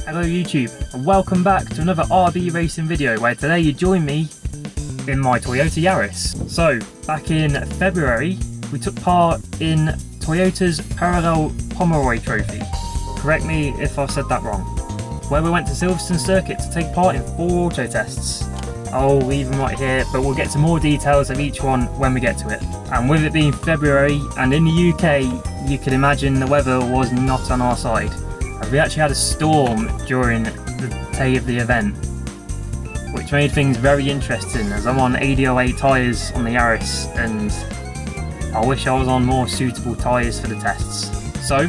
Hello YouTube, and welcome back to another RB racing video where today you join me in my Toyota Yaris. So, back in February, we took part in Toyota's Parallel Pomeroy Trophy. Correct me if I've said that wrong. Where we went to Silverstone circuit to take part in 4 auto tests. I'll leave them right here, but we'll get to more details of each one when we get to it. And with it being February and in the UK, you can imagine the weather was not on our side. As we actually had a storm during the day of the event, which made things very interesting as I'm on AD08 tyres on the Yaris and I wish I was on more suitable tyres for the tests. So,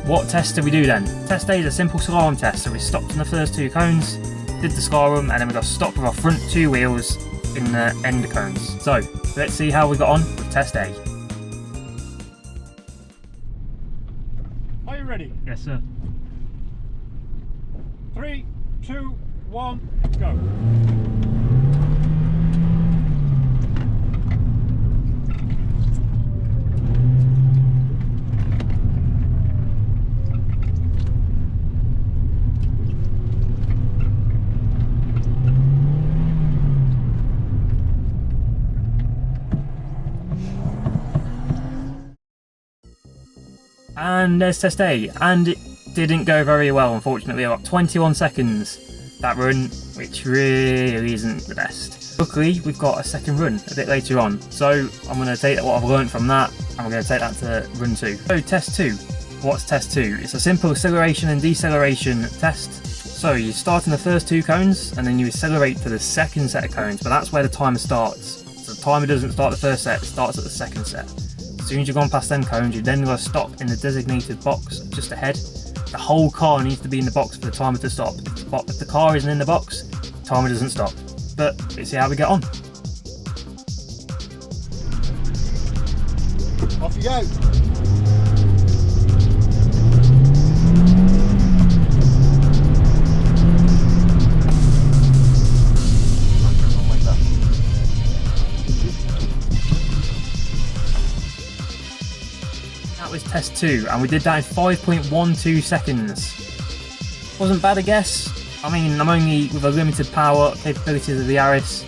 what test did we do then? Test A is a simple slalom test, so we stopped in the first 2 cones, did the slalom, and then we got stopped with our front 2 wheels in the end cones. So, let's see how we got on with test A. Are you ready? Yes sir. 3, 2, 1, go. And there's test A, and it didn't go very well, unfortunately. About 21 seconds that run, which really isn't the best. Luckily, we've got a second run a bit later on, so I'm going to take what I've learned from that and we're going to take that to run 2. So test 2. What's test 2? It's a simple acceleration and deceleration test. So you start in the first 2 cones and then you accelerate to the second set of cones, but that's where the timer starts. So the timer doesn't start the first set, it starts at the second set. As soon as you've gone past them cones, you then got to stop in the designated box just ahead. The whole car needs to be in the box for the timer to stop. If the car isn't in the box, the timer doesn't stop. But let's see how we get on. Off you go. That was test 2, and we did that in 5.12 seconds. Wasn't bad, I guess. I mean, I'm only with a limited power capabilities of the Yaris,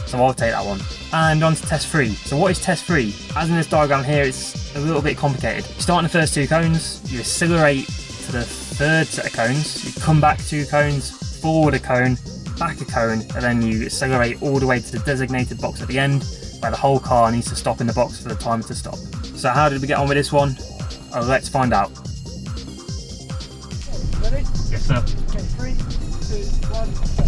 so I'll take that one. And on to test 3. So what is test 3? As in this diagram here, it's a little bit complicated. You start in the first 2 cones, you accelerate to the third set of cones, you come back 2 cones, forward a cone, back a cone, and then you accelerate all the way to the designated box at the end, where the whole car needs to stop in the box for the timer to stop. So how did we get on with this one? Let's find out. Ready? Yes sir. Okay, 3, 2, 1, go.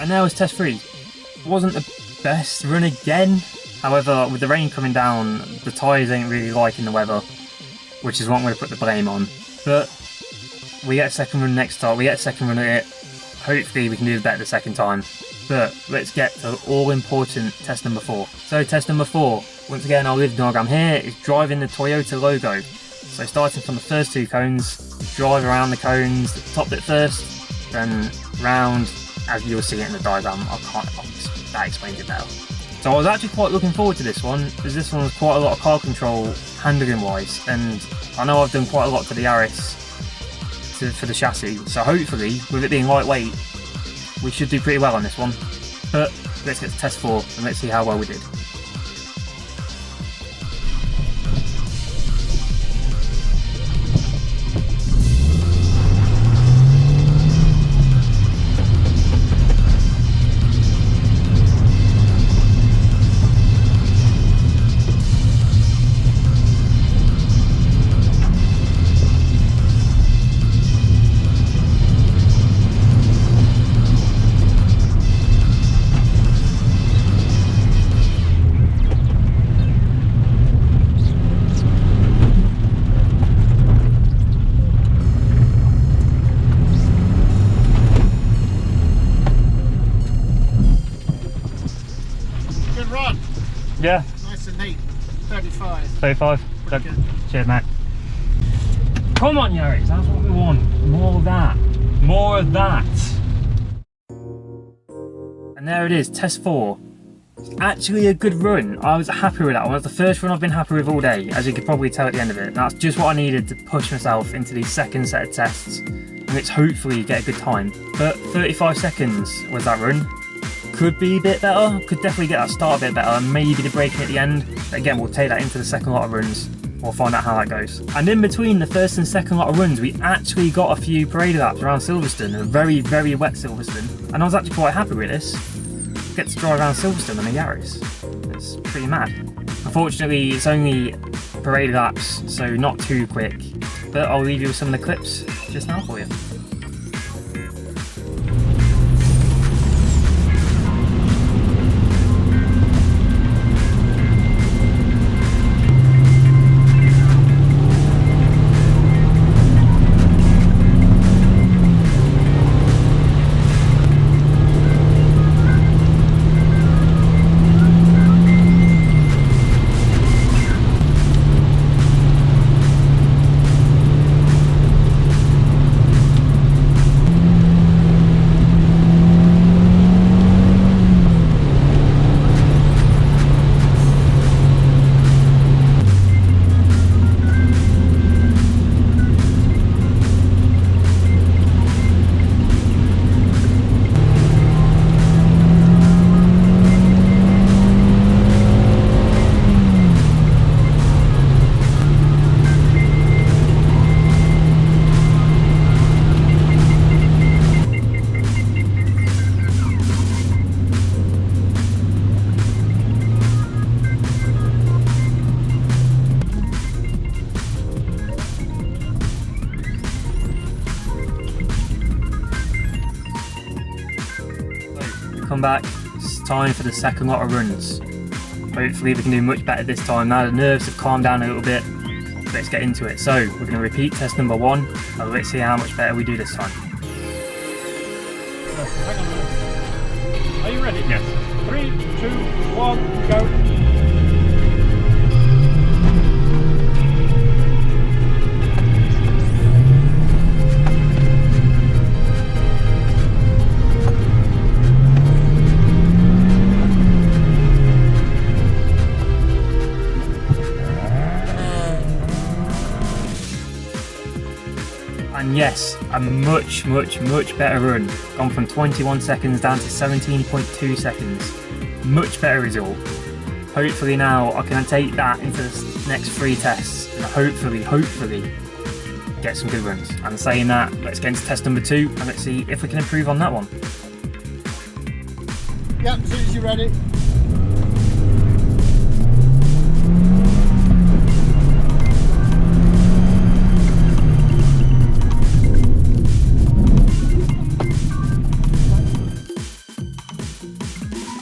And now is test 3. Wasn't the best run again. However, with the rain coming down, the tyres ain't really liking the weather, which is what I'm going to put the blame on. But we get a second run next time. We get a second run at it. Hopefully we can do better the second time. But let's get to all important test number 4. So test number 4, once again I'll leave the diagram here, is driving the Toyota logo. So starting from the first 2 cones, drive around the cones, the top bit first, then round, as you'll see it in the diagram. That explains it better. So I was actually quite looking forward to this one, as this one was quite a lot of car control handling wise, and I know I've done quite a lot to the Yaris for the chassis, so hopefully with it being lightweight we should do pretty well on this one. But let's get to test 4 and let's see how well we did. Good run. Yeah. Nice and neat. 35. 35. Pretty good. Cheers, mate. Come on, Yaris, that's what we want. More of that. More of that. And there it is, test 4. Actually a good run. I was happy with that one. It was the first run I've been happy with all day, as you could probably tell at the end of it. That's just what I needed to push myself into the second set of tests, and it's hopefully get a good time. But 35 seconds was that run. Could be a bit better, could definitely get that start a bit better, and maybe the braking at the end. But again, we'll take that into the second lot of runs. We'll find out how that goes. And in between the first and second lot of runs, we actually got a few parade laps around Silverstone, a very, very wet Silverstone, and I was actually quite happy with this. Get to drive around Silverstone on a Yaris. It's pretty mad. Unfortunately, it's only parade laps, so not too quick, but I'll leave you with some of the clips just now for you. Come back, it's time for the second lot of runs. Hopefully we can do much better this time. Now the nerves have calmed down a little bit, let's get into it. So we're going to repeat test number 1 and let's see how much better we do this time. Hang on a minute. Are you ready? Yes. 3, 2, 1, go. And yes, a much better run. Gone from 21 seconds down to 17.2 seconds. Much better result. Hopefully now I can take that into the next 3 tests and hopefully get some good runs. And saying that, let's get into test number 2 and let's see if we can improve on that one. Yep, as soon as you're ready.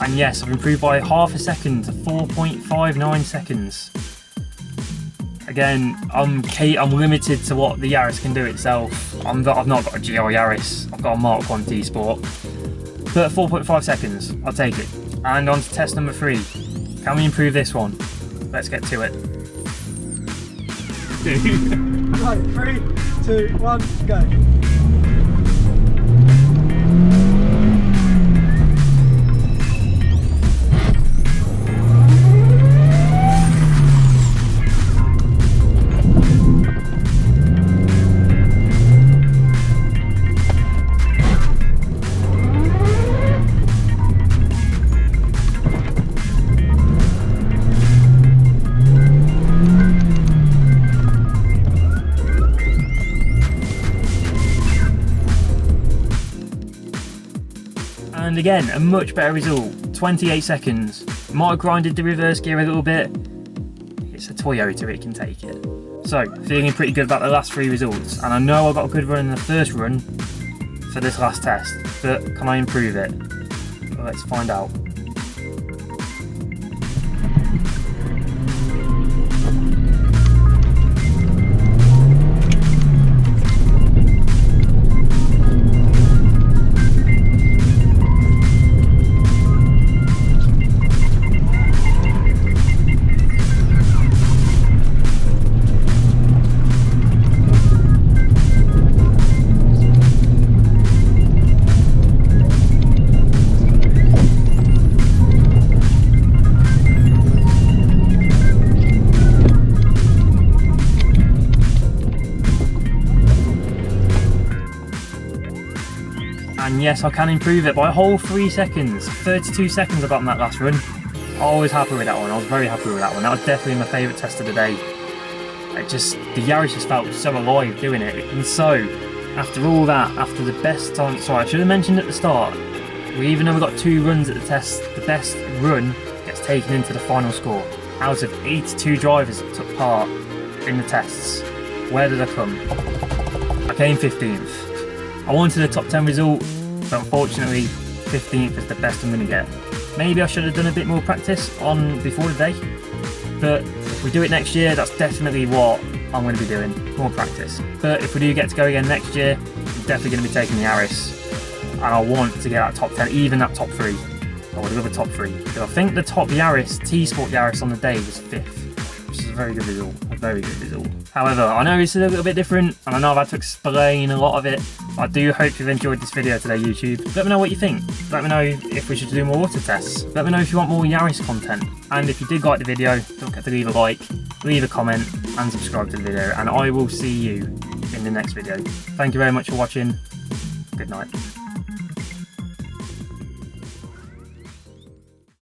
And yes, I've improved by half a second to 4.59 seconds. Again, I'm limited to what the Yaris can do itself. I've not got a GR Yaris, I've got a Mark 1 T-Sport. But 4.5 seconds, I'll take it. And on to test number 3. Can we improve this one? Let's get to it. Right, 3, 2, 1, go. And again, a much better result, 28 seconds. Might have grinded the reverse gear a little bit. It's a Toyota, it can take it. So, feeling pretty good about the last 3 results. And I know I got a good run in the first run for this last test, but can I improve it? Well, let's find out. And yes, I can improve it by a whole 3 seconds. 32 seconds I got on that last run. I was happy with that one. I was very happy with that one. That was definitely my favourite test of the day. The Yaris just felt so alive doing it. And so, after all that, after the best time, sorry, I should have mentioned at the start, even though we got 2 runs at the test, the best run gets taken into the final score. Out of 82 drivers that took part in the tests, where did I come? I came 15th. I wanted a top 10 result, but unfortunately 15th is the best I'm going to get. Maybe I should have done a bit more practice before the day, but if we do it next year, that's definitely what I'm going to be doing, more practice. But if we do get to go again next year, I'm definitely going to be taking the Yaris, and I want to get that top 10, even that top 3. I would love a top 3. Because I think the top Yaris, T-Sport Yaris on the day was 5th, which is a very good result, a very good result. However, I know it's a little bit different, and I know I've had to explain a lot of it. I do hope you've enjoyed this video today, YouTube. Let me know what you think. Let me know if we should do more water tests. Let me know if you want more Yaris content. And if you did like the video, don't forget to leave a like, leave a comment, and subscribe to the video. And I will see you in the next video. Thank you very much for watching. Good night.